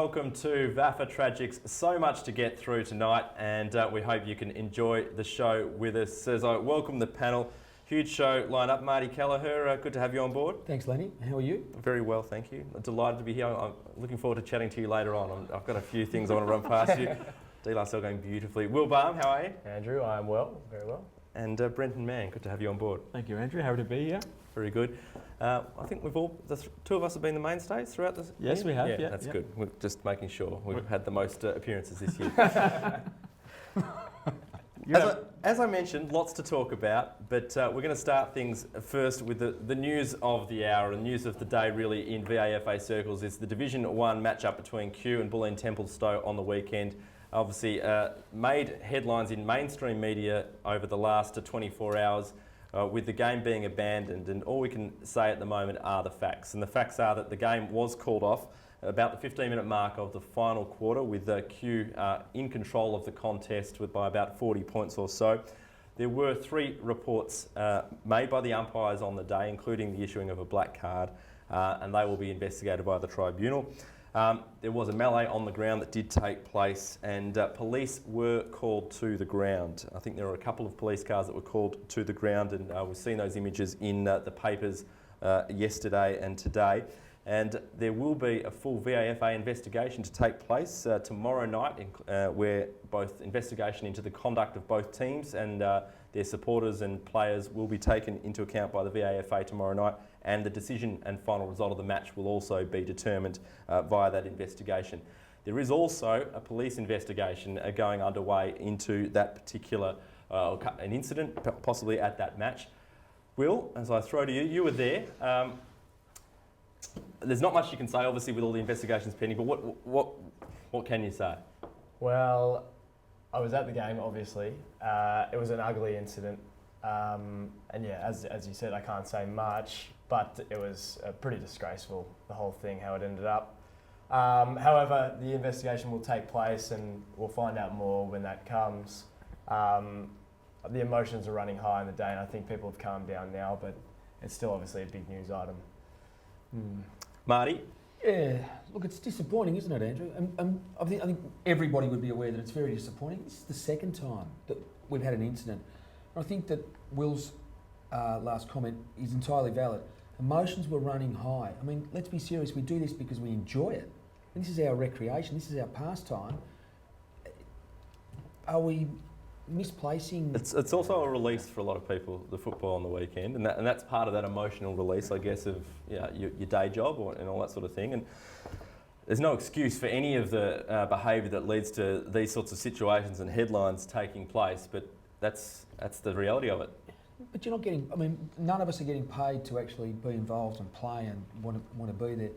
welcome to VAFA Tragics. So much to get through tonight, and we hope you can enjoy the show with us. As I welcome the panel, huge show lined up. Marty Kelleher, good to have you on board. Thanks, Lenny. How are you? Very well, thank you. Delighted to be here. I'm looking forward to chatting to you later on. I've got a few things I want to run past you. D. Lascelles going beautifully. Will Barham, how are you? Andrew, I'm well, very well. And Brenton Mann, good to have you on board. Thank you, Andrew. Happy to be here. Very good. I think the two of us have been the mainstays throughout this. Yes, we have. Yeah, that's good. We're just making sure we've had the most appearances this year. As I mentioned, lots to talk about, but we're going to start things first with the news of the hour. And news of the day, really, in VAFA circles is the Division 1 matchup between Kew and Bulleen Templestowe on the weekend. Obviously, made headlines in mainstream media over the last 24 hours. With the game being abandoned, and all we can say at the moment are the facts. And the facts are that the game was called off about the 15-minute mark of the final quarter, with Kew in control of the contest by about 40 points or so. There were 3 reports made by the umpires on the day, including the issuing of a black card, and they will be investigated by the tribunal. There was a melee on the ground that did take place, and police were called to the ground. I think there were a couple of police cars that were called to the ground, and we've seen those images in the papers yesterday and today. And there will be a full VAFA investigation to take place tomorrow night, where both investigation into the conduct of both teams and their supporters and players will be taken into account by the VAFA tomorrow night, and the decision and final result of the match will also be determined via that investigation. There is also a police investigation going underway into that particular an incident, possibly at that match. Will, as I throw to you, you were there. There's not much you can say, obviously, with all the investigations pending, but what can you say? Well, I was at the game, obviously. It was an ugly incident. And yeah, as you said, I can't say much, but it was pretty disgraceful, the whole thing, how it ended up. However, the investigation will take place and we'll find out more when that comes. The emotions are running high in the day, and I think people have calmed down now, but it's still obviously a big news item. Marty? Yeah, look, it's disappointing, isn't it, Andrew? And I think everybody would be aware that it's very disappointing. This is the second time that we've had an incident. And I think that Will's last comment is entirely valid. Emotions were running high. I mean, let's be serious. We do this because we enjoy it. And this is our recreation. This is our pastime. Are we misplacing? It's also a release for a lot of people, the football on the weekend, and that's part of that emotional release, I guess, of your day job and all that sort of thing. And there's no excuse for any of the behaviour that leads to these sorts of situations and headlines taking place, but that's the reality of it. But you're not getting, I mean, none of us are getting paid to actually be involved and play and want to be there.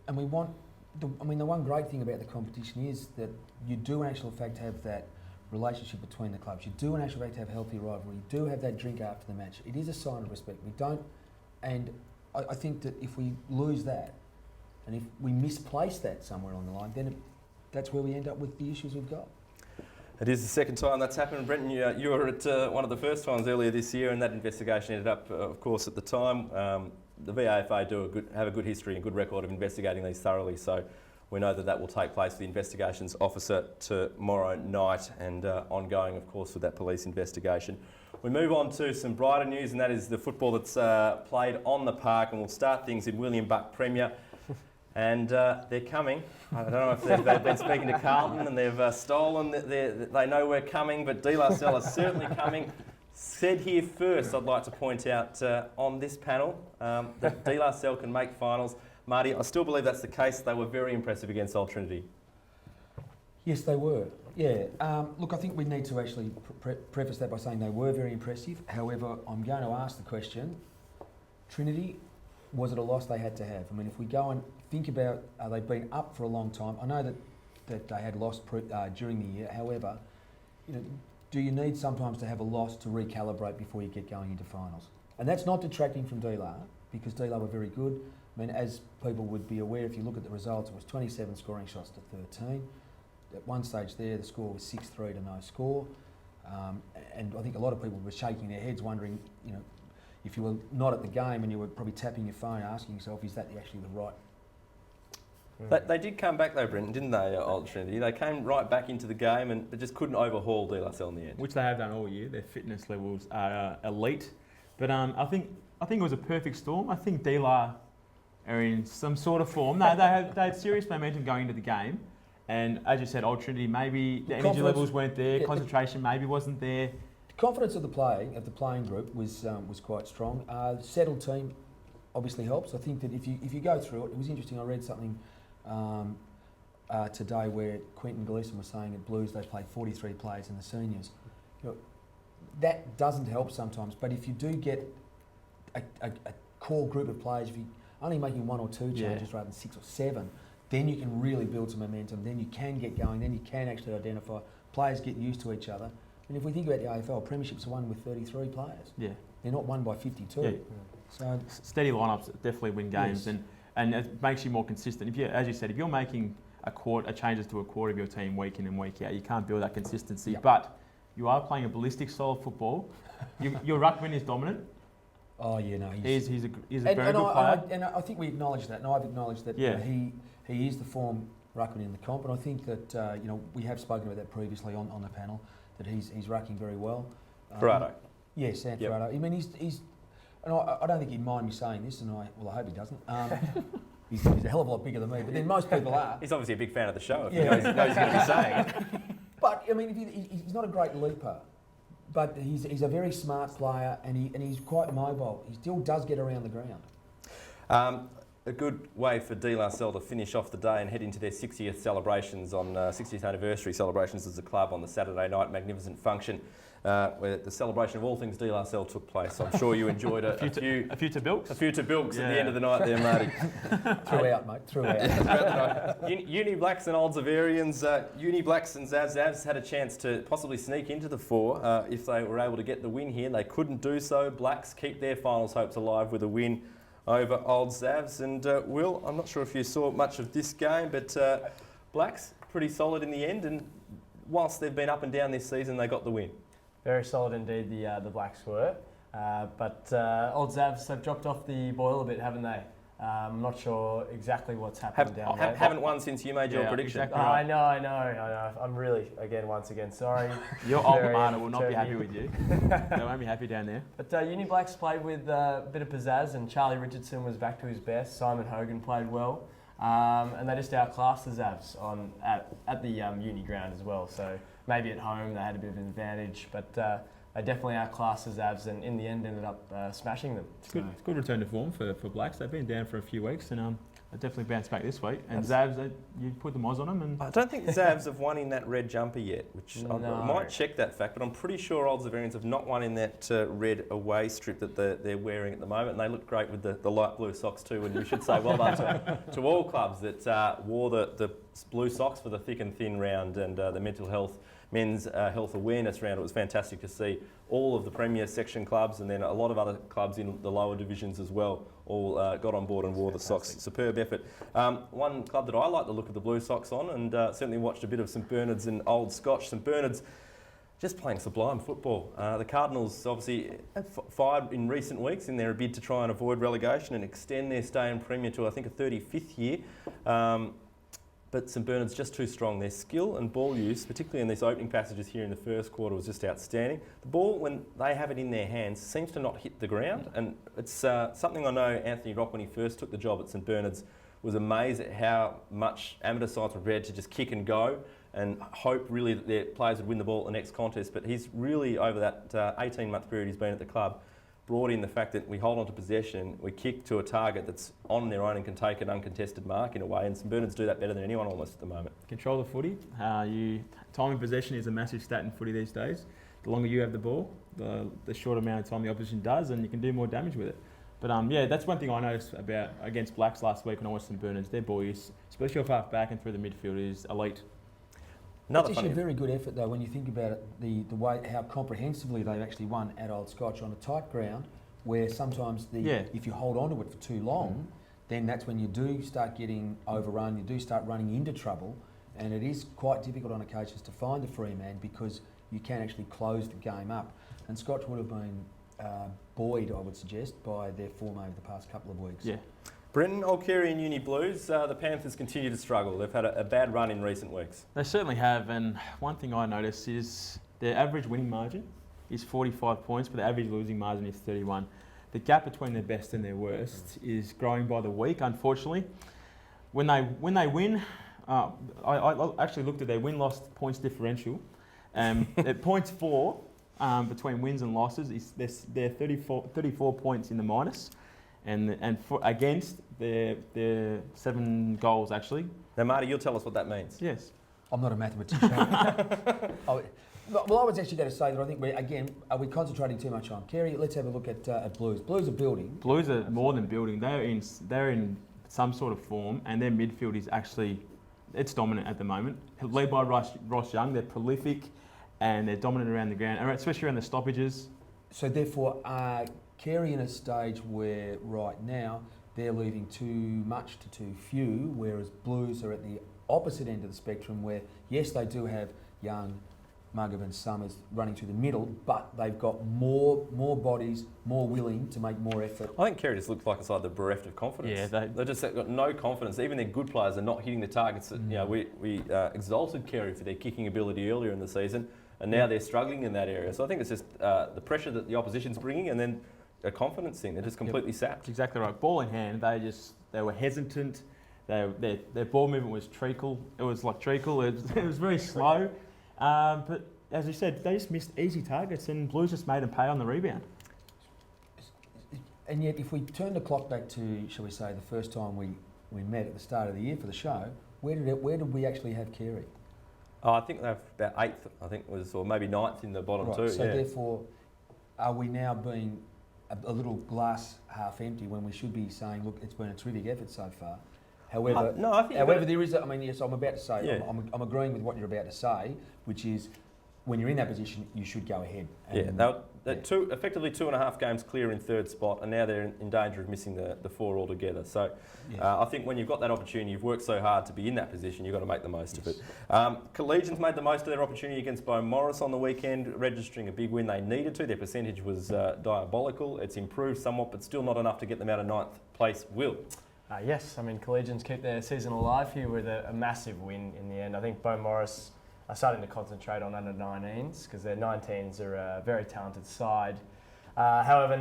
And we want, the one great thing about the competition is that you do in actual fact have that relationship between the clubs. You do in actual fact have healthy rivalry. You do have that drink after the match. It is a sign of respect. We don't, and I think that if we lose that, and if we misplace that somewhere along the line, then that's where we end up with the issues we've got. It is the second time that's happened. Brenton, you were at one of the first times earlier this year, and that investigation ended up, of course, at the time. The VAFA have a good history and good record of investigating these thoroughly, so we know that will take place with the investigations officer tomorrow night, and ongoing, of course, with that police investigation. We move on to some brighter news, and that is the football that's played on the park, and we'll start things in William Buck Premier. And they're coming. I don't know if they've been speaking to Carlton and they've stolen. They know we're coming, but D. Lascelles is certainly coming. Said here first, I'd like to point out on this panel that D. Lascelles can make finals. Marty, I still believe that's the case. They were very impressive against Old Trinity. Yes, they were. Yeah. Look, I think we need to actually preface that by saying they were very impressive. However, I'm going to ask the question, Trinity, was it a loss they had to have? I mean, if we go and think about, they've been up for a long time. I know that they had lost during the year. However, do you need sometimes to have a loss to recalibrate before you get going into finals? And that's not detracting from D-La, because D-La were very good. I mean, as people would be aware, if you look at the results, it was 27 scoring shots to 13. At one stage there, the score was 6-3 to no score. And I think a lot of people were shaking their heads wondering, if you were not at the game and you were probably tapping your phone asking yourself, is that actually the right They did come back though, Brenton, didn't they, Old Trinity? They came right back into the game and they just couldn't overhaul De La Salle in the end. Which they have done all year. Their fitness levels are elite. But I think it was a perfect storm. I think De La are in some sort of form. No, they had serious momentum going into the game. And as you said, Old Trinity, maybe the energy levels weren't there, concentration maybe wasn't there. The confidence of the playing group was quite strong. The settled team obviously helps. I think that if you go through it, it was interesting. I read something today where Quentin Gleeson was saying at Blues they played 43 players in the seniors. You know, that doesn't help sometimes, but if you do get a core group of players, if you're only making one or two changes rather than 6 or 7, then you can really build some momentum, then you can get going, then you can actually identify, players get used to each other. And if we think about the AFL, premierships are won with 33 players. Yeah. They're not won by 52. Yeah. So steady lineups definitely win games, and it makes you more consistent. If you, as you said, if you're making changes to a quarter of your team week in and week out, you can't build that consistency. Yep. But you are playing a ballistic style of football. Your ruckman is dominant. Oh yeah, no, he's a very good player. And I think we acknowledge that, and I've acknowledged that he is the form ruckman in the comp, and I think that we have spoken about that previously on the panel, that he's rucking very well. Ferraro. Yes, Sam Ferraro. I mean, he's and I don't think he'd mind me saying this, and I hope he doesn't. He's a hell of a lot bigger than me, but then most people are. He's obviously a big fan of the show. If he knows he's going to be saying it. But I mean, he's not a great leaper, but he's a very smart player, and he's quite mobile. He still does get around the ground. A good way for De La Salle to finish off the day and head into their 60th celebrations on 60th anniversary celebrations as a club on the Saturday night magnificent function, where the celebration of all things De La Salle took place. I'm sure you enjoyed a few to bilks. A few to bilks at the end of the night there, Marty. Throughout, mate. Throughout. Uni Blacks and Old Zavarians. Uni Blacks and Zavs had a chance to possibly sneak into the 4 if they were able to get the win here. They couldn't do so. Blacks keep their finals hopes alive with a win over Old Zavs. And Will, I'm not sure if you saw much of this game, but Blacks pretty solid in the end, and whilst they've been up and down this season, they got the win. Very solid indeed, the Blacks were. But Old Zavs have dropped off the boil a bit, haven't they? I'm not sure exactly what's happened down there. Haven't won since you made your prediction. Exactly right. I know. I'm really, once again, sorry. Your alma mater will not be happy with you. They won't be happy down there. But Uni Blacks played with a bit of pizzazz, and Charlie Richardson was back to his best. Simon Hogan played well. And they just outclassed the Zavs at the uni ground as well. So maybe at home they had a bit of an advantage, but they definitely outclassed the Zavs, and in the end ended up smashing them. It's good. It's good return to form for Blacks. They've been down for a few weeks, and they definitely bounced back this week. And Zavs, you put the moz on them. And I don't think the Zavs have won in that red jumper yet, which I might check that fact, but I'm pretty sure Old Zavarians have not won in that red away strip that they're wearing at the moment. And they look great with the light blue socks too, and we should say well done to all clubs that wore the blue socks for the thick and thin round and the men's health awareness round. It was fantastic to see all of the Premier section clubs and then a lot of other clubs in the lower divisions as well all got on board and wore the socks. Superb effort. One club that I like the look of the blue socks on, and certainly watched a bit of St Bernard's and Old Scotch. St Bernard's just playing sublime football. The Cardinals obviously fired in recent weeks in their bid to try and avoid relegation and extend their stay in Premier to I think a 35th year. But St Bernard's just too strong. Their skill and ball use, particularly in these opening passages here in the first quarter, was just outstanding. The ball, when they have it in their hands, seems to not hit the ground. And it's something I know Anthony Rock, when he first took the job at St Bernard's, was amazed at how much amateur sides were prepared to just kick and go and hope really that their players would win the ball at the next contest. But he's really, over that 18-month period he's been at the club, brought in the fact that we hold on to possession, we kick to a target that's on their own and can take an uncontested mark in a way, and St Bernard's do that better than anyone almost at the moment. Control the footy. Time in possession is a massive stat in footy these days. The longer you have the ball, the shorter amount of time the opposition does, and you can do more damage with it. But that's one thing I noticed against Blacks last week when I watched St Bernard's. Their ball use, especially off half back and through the midfield, is elite. It's actually a very good effort though when you think about it, the way how comprehensively they've actually won at Old Scotch on a tight ground, where sometimes if you hold on to it for too long, then that's when you do start getting overrun, you do start running into trouble, and it is quite difficult on occasions to find a free man because you can actually close the game up. And Scotch would have been buoyed, I would suggest, by their form over the past couple of weeks. Yeah. Brenton, Old Kerry and Uni Blues, the Panthers continue to struggle. They've had a bad run in recent weeks. They certainly have, and one thing I noticed is their average winning margin is 45 points, but the average losing margin is 31. The gap between their best and their worst is growing by the week, unfortunately. When they win, I actually looked at their win-loss points differential. At points 4 between wins and losses, they're 34 points in the minus, and against their 7 goals actually. Now, Marty, you'll tell us what that means. Yes. I'm not a mathematician. Well, I was actually going to say that I think are we concentrating too much on Kerry? Let's have a look at Blues. Blues are building. Blues are more than building. They're in some sort of form, and their midfield is actually it's dominant at the moment. Led by Ross Young, they're prolific, and they're dominant around the ground, especially around the stoppages. So therefore, Kerry in a stage where right now they're leaving too much to too few, whereas Blues are at the opposite end of the spectrum where, yes, they do have Young, Muggab and Summers running through the middle, but they've got more bodies, more willing to make more effort. I think Kerry just looks like a side they're bereft of confidence. Yeah, they've just got no confidence. Even their good players are not hitting the targets. We exalted Kerry for their kicking ability earlier in the season, and now they're struggling in that area. So I think it's just the pressure that the opposition's bringing, and then a confidence thing. They're just completely sapped. That's exactly right. Ball in hand, they were hesitant. Their ball movement was treacle. It was like treacle. It was very slow. But as you said, they just missed easy targets, and Blues just made them pay on the rebound. And yet, if we turn the clock back to, shall we say, the first time we met at the start of the year for the show, where did we actually have Kerry? Oh, I think they're about 8th, I think was, or maybe 9th in the bottom Right, two. so therefore, are we now being a little glass half empty when we should be saying, look, it's been a terrific effort so far? However, there is. Yes, I'm about to say. Yeah. I'm agreeing with what you're about to say, which is, when you're in that position, you should go ahead. And they're effectively 2.5 games clear in 3rd spot, and now they're in danger of missing the 4 altogether. So, yes. I think when you've got that opportunity, you've worked so hard to be in that position, you've got to make the most of it. Collegians made the most of their opportunity against Beaumaris on the weekend, registering a big win they needed to. Their percentage was diabolical. It's improved somewhat, but still not enough to get them out of 9th place. Will? Yes, I mean, Collegians keep their season alive here with a massive win in the end. I think Beaumaris are starting to concentrate on under-19s because their 19s are a very talented side. However,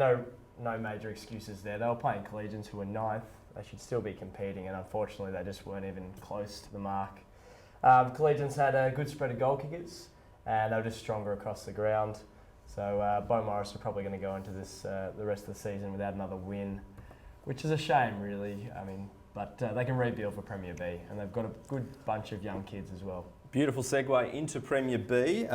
no major excuses there. They were playing Collegians who were 9th. They should still be competing, and unfortunately they just weren't even close to the mark. Collegians had a good spread of goal kickers, and they were just stronger across the ground. So Beaumaris are probably going to go into this the rest of the season without another win, which is a shame, really. I mean, but they can rebuild for Premier B, and they've got a good bunch of young kids as well. Beautiful segue into Premier B.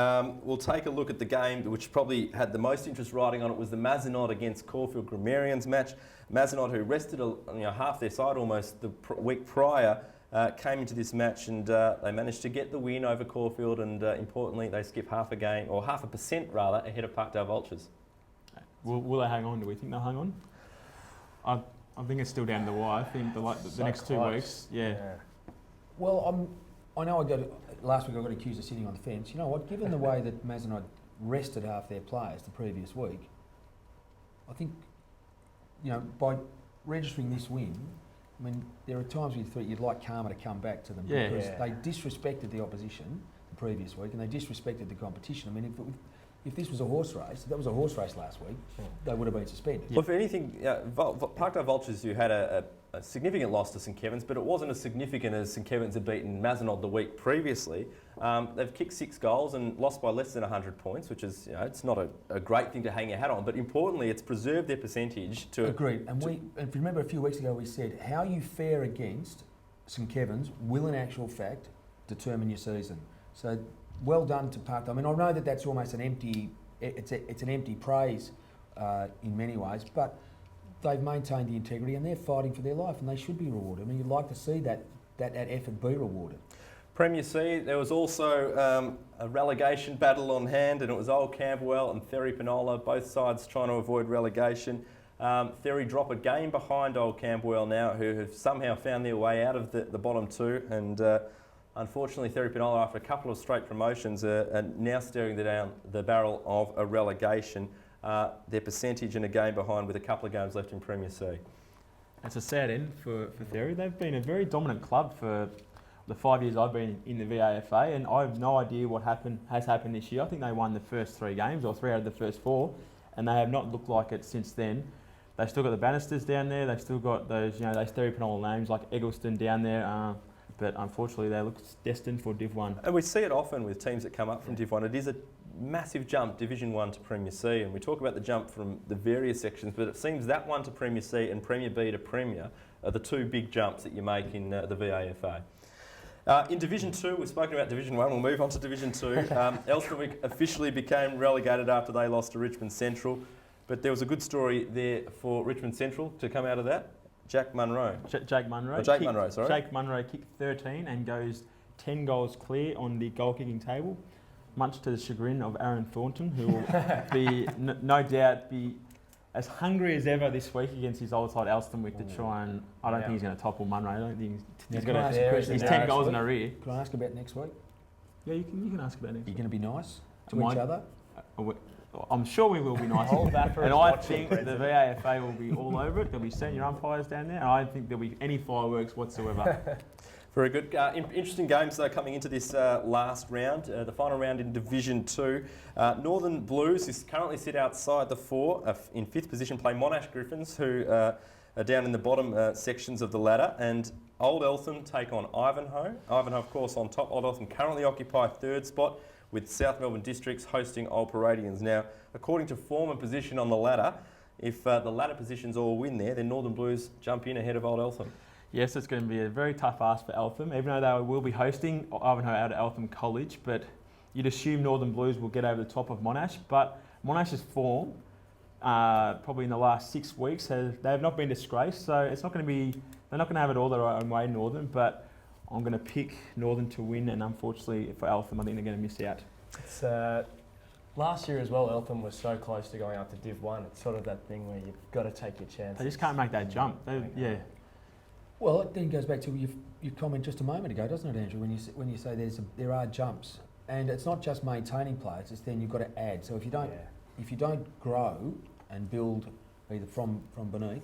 We'll take a look at the game which probably had the most interest riding on it was the Mazenod against Caulfield Grammarians match. Mazenod, who rested half their side almost the week prior, came into this match and they managed to get the win over Caulfield, and importantly they skip half a game, or 0.5% rather, ahead of Parkdale Vultures. Will they hang on? Do we think they'll hang on? I think it's still down to the wire. I think the next 2 weeks, yeah. Well, I know last week I got accused of sitting on the fence. You know what? Given the way that Mazenod rested half their players the previous week, I think, by registering this win, I mean, there are times when you thought you'd like karma to come back to them because they disrespected the opposition the previous week and they disrespected the competition. I mean, if this was a horse race, if that was a horse race last week, they would have been suspended. Well, if anything, Parkdale Vultures, who had a significant loss to St Kevin's, but it wasn't as significant as St Kevin's had beaten Mazenod the week previously. They've kicked 6 goals and lost by less than 100 points, which is, it's not a great thing to hang your hat on, but importantly, it's preserved their percentage to... Agreed. And if you remember a few weeks ago, we said how you fare against St Kevin's will, in actual fact, determine your season. So, well done to Parkdale. I mean, I know that that's almost an empty... It's an empty praise in many ways, but they've maintained the integrity and they're fighting for their life and they should be rewarded. I mean, you'd like to see that effort be rewarded. Premier C, there was also a relegation battle on hand, and it was Old Camberwell and Therry Penola, both sides trying to avoid relegation. Therry drop a game behind Old Camberwell now, who have somehow found their way out of the bottom 2, and unfortunately Therry Penola, after a couple of straight promotions, are now staring down the barrel of a relegation. Their percentage in a game behind with a couple of games left in Premier C. it's a sad end for Theory. They've been a very dominant club for the 5 years I've been in the VAFA, and I have no idea what has happened this year. I think they won the first 3 games, or 3 out of the first 4, and they have not looked like it since then. They've still got the Bannisters down there. They've still got those, those stereotypical names like Eggleston down there. But unfortunately, they look destined for Div 1. And we see it often with teams that come up from Div 1. It is a massive jump, Division 1 to Premier C. And we talk about the jump from the various sections, but it seems that one to Premier C and Premier B to Premier are the 2 big jumps that you make in the VAFA. In Division 2, we've spoken about Division 1, we'll move on to Division 2. Elsternwick officially became relegated after they lost to Richmond Central, but there was a good story there for Richmond Central to come out of that. Jake Munro. Jake Munro. Jake Munro kicked 13 and goes 10 goals clear on the goal kicking table, much to the chagrin of Aaron Thornton, who will be no doubt be as hungry as ever this week against his old side Elsternwick to try and. I don't think he's going to topple Munro. I don't think he's going to. He's 10 goals in a rear. Can I ask about next week? Yeah, you can ask about next week. You're going to be nice to each other? I'm sure we will be nice. And I think the VAFA will be all over it. There'll be senior umpires down there. And I don't think there'll be any fireworks whatsoever. Very good. Interesting games though coming into this last round, the final round in Division 2. Northern Blues is currently sit outside the 4 in 5th position, play Monash Griffins, who are down in the bottom sections of the ladder, and Old Eltham take on Ivanhoe. Ivanhoe, of course, on top. Old Eltham currently occupy 3rd spot, with South Melbourne Districts hosting Old Paradians. Now, according to form and position on the ladder, if the ladder positions all win there, then Northern Blues jump in ahead of Old Eltham. Yes, it's going to be a very tough ask for Eltham, even though they will be hosting Ivanhoe out at Eltham College, but you'd assume Northern Blues will get over the top of Monash, but Monash's form, probably in the last 6 weeks, they have not been disgraced, so it's not going to be, they're not going to have it all their own way, Northern, but I'm going to pick Northern to win, and unfortunately for Eltham, I think they're going to miss out. It's, last year as well, Eltham was so close to going up to Div 1. It's sort of that thing where you've got to take your chances. They just can't make that jump. Yeah. Well, it then goes back to your comment just a moment ago, doesn't it, Andrew? When you say there are jumps, and it's not just maintaining players; it's then you've got to add. So if you don't grow and build either from beneath,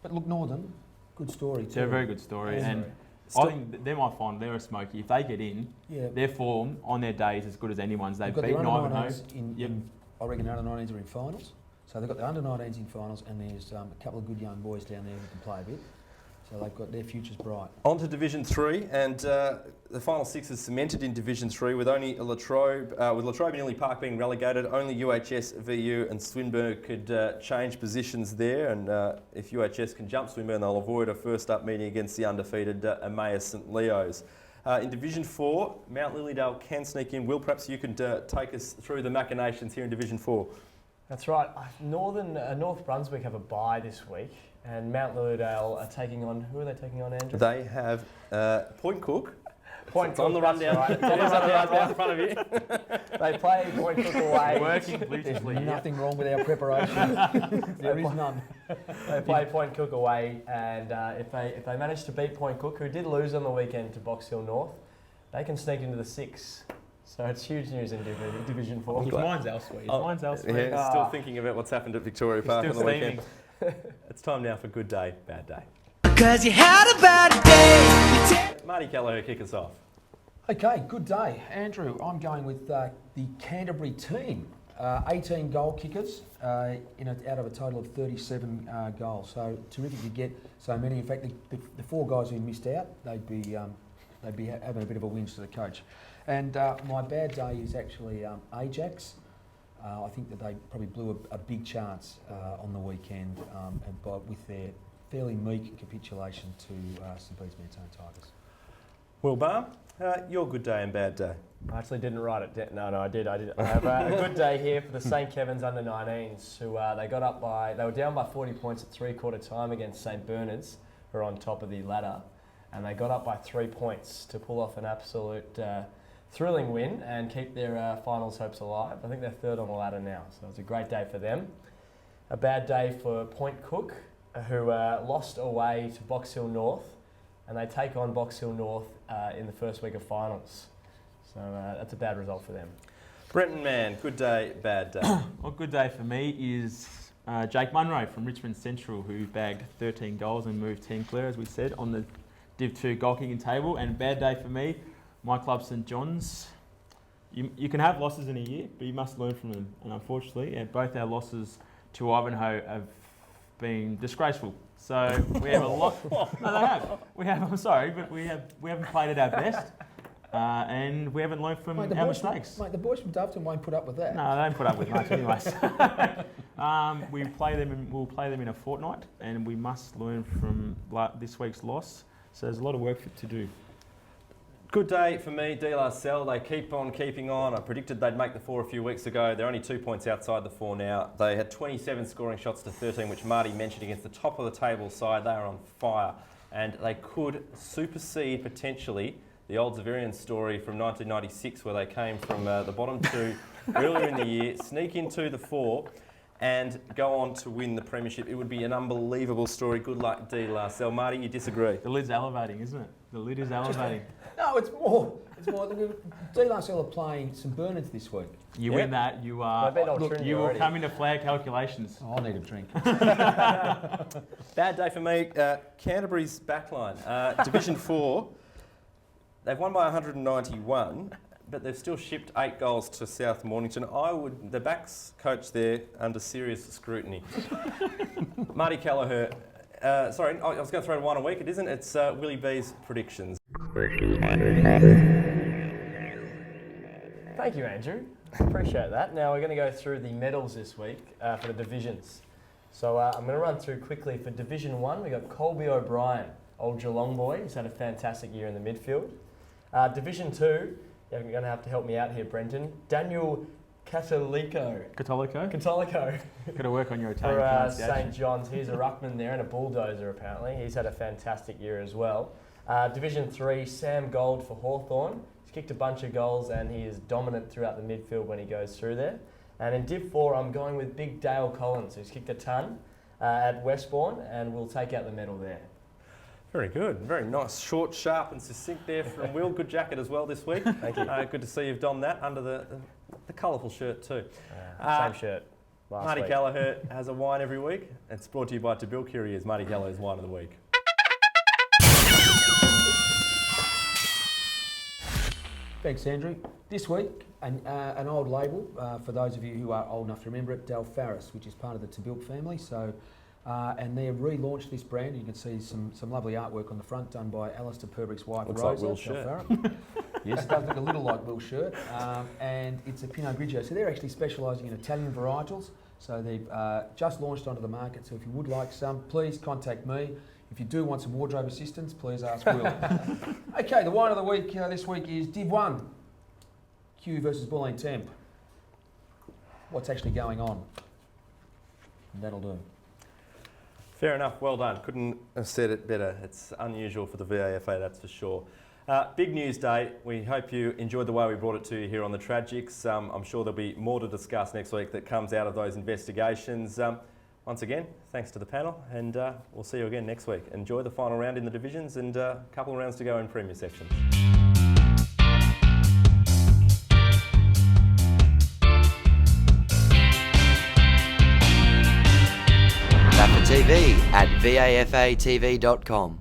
but look, Northern, good story too. They're a very good story, and I think they might find they're a smoky. If they get in, their form on their day is as good as anyone's. They've beaten Ivanhoe. I reckon the under-19s are in finals. So they've got the under-19s in finals, and there's a couple of good young boys down there who can play a bit. So they've got their futures bright. On to Division 3, and the final 6 is cemented in Division 3 with only Latrobe, with Latrobe and Inley Park being relegated. Only UHS, VU and Swinburne could change positions there, and if UHS can jump Swinburne, they'll avoid a first up meeting against the undefeated Emmaus St Leos. In Division 4, Mount Lilydale can sneak in. Will, perhaps you could take us through the machinations here in Division 4. That's right. North Brunswick have a bye this week, and Mount Lilydale are taking on. Who are they taking on, Andrew? They have Point Cook. Point Cook. On the rundown. Right. It's on the rundown right in front of you. They play Point Cook away. Working There's nothing wrong with our preparation. There is none. They play Point Cook away, and if they manage to beat Point Cook, who did lose on the weekend to Box Hill North, they can sneak into the 6. So it's huge news in Division 4. His mind's elsewhere. Yeah, still thinking about what's happened at Victoria Park on the weekend. It's time now for Good Day, Bad Day. Because you had a bad day. Marty Kelleher, kick us off. Okay, good day. Andrew, I'm going with the Canterbury team. 18 goal kickers out of a total of 37 goals. So terrific to get so many. In fact, the 4 guys who missed out, they'd be having a bit of a whinge to the coach. And my bad day is actually Ajax. I think that they probably blew a big chance on the weekend with their fairly meek capitulation to St Bede's Mentone Tigers. Will Barr, your good day and bad day. I actually didn't write it down. No, I did. I have a good day here for the St Kevin's under-19s, who they were down by 40 points at 3/4 time against St Bernard's, who are on top of the ladder, and they got up by 3 points to pull off an absolute thrilling win and keep their finals hopes alive. I think they're 3rd on the ladder now, so it's a great day for them. A bad day for Point Cook, who lost away to Box Hill North, and they take on Box Hill North in the first week of finals. So that's a bad result for them. Brenton Mann, good day, bad day. Well, good day for me is Jake Munro from Richmond Central, who bagged 13 goals and moved 10 clear, as we said, on the Div 2 goal kicking table. And bad day for me, my club St John's. You can have losses in a year, but you must learn from them. And unfortunately, both our losses to Ivanhoe have been disgraceful. So we have a lot. No, they have. I'm sorry, but we haven't played at our best, and we haven't learned from our mistakes. Mate, the boys from Doveton won't put up with that. No, they don't put up with much, anyways. We'll play them in a fortnight, and we must learn from this week's loss. So there's a lot of work to do. Good day for me, De La Salle. They keep on keeping on. I predicted they'd make the 4 a few weeks ago. They're only 2 points outside the 4 now. They had 27 scoring shots to 13, which Marty mentioned against the top of the table side. They are on fire, and they could supersede potentially the old Zaverian story from 1996, where they came from the bottom 2 earlier in the year, sneak into the 4, and go on to win the premiership. It would be an unbelievable story. Good luck, De La Salle. Marty, you disagree? The lid's elevating, isn't it? The lid is elevating. No, it's more. De La Salle are playing St Bernard's this week. You win that, you are. You will come into flag calculations. I'll need a drink. Bad day for me. Canterbury's backline, Division 4. They've won by 191, but they've still shipped 8 goals to South Mornington. The backs coach there under serious scrutiny. Marty Kelleher. Sorry, I was going to throw one a week. It isn't. It's Willie B's predictions. Thank you, Andrew. Appreciate that. Now we're going to go through the medals this week for the divisions. So I'm going to run through quickly for Division 1. We've got Colby O'Brien, old Geelong boy. He's had a fantastic year in the midfield. Division 2, you're going to have to help me out here, Brenton. Daniel Catolico. Got to work on your Italian For pronunciation. St John's. He's a ruckman there and a bulldozer, apparently. He's had a fantastic year as well. Division 3, Sam Gold for Hawthorn. He's kicked a bunch of goals and he is dominant throughout the midfield when he goes through there. And in Div 4, I'm going with Big Dale Collins, who's kicked a ton at Westbourne, and will take out the medal there. Very good. Very nice. Short, sharp and succinct there from Will. Good jacket as well this week. Thank you. Good to see you've donned that under the colourful shirt too. Same shirt. Marty Kelleher has a wine every week. It's brought to you by Tabilk. Here he is, Marty Kelleher's Wine of the Week. Thanks, Andrew. This week, an old label, for those of you who are old enough to remember it, Del Farris, which is part of the Tabilk family. So, and they have relaunched this brand. You can see some lovely artwork on the front done by Alistair Purbrick's wife, Looks Rosa. like Will's shirt. Yes, it does look a little like Will's shirt. And it's a Pinot Grigio. So they're actually specialising in Italian varietals. So they've just launched onto the market. So if you would like some, please contact me. If you do want some wardrobe assistance, please ask Will. Okay, the wine of the week this week is Div 1, Q versus Bulleen Temp. What's actually going on? And that'll do. Fair enough. Well done. Couldn't have said it better. It's unusual for the VAFA, that's for sure. Big news day. We hope you enjoyed the way we brought it to you here on the Tragics. I'm sure there'll be more to discuss next week that comes out of those investigations. Once again, thanks to the panel, and we'll see you again next week. Enjoy the final round in the divisions and a couple of rounds to go in Premier section. VAFA TV at vafatv.com.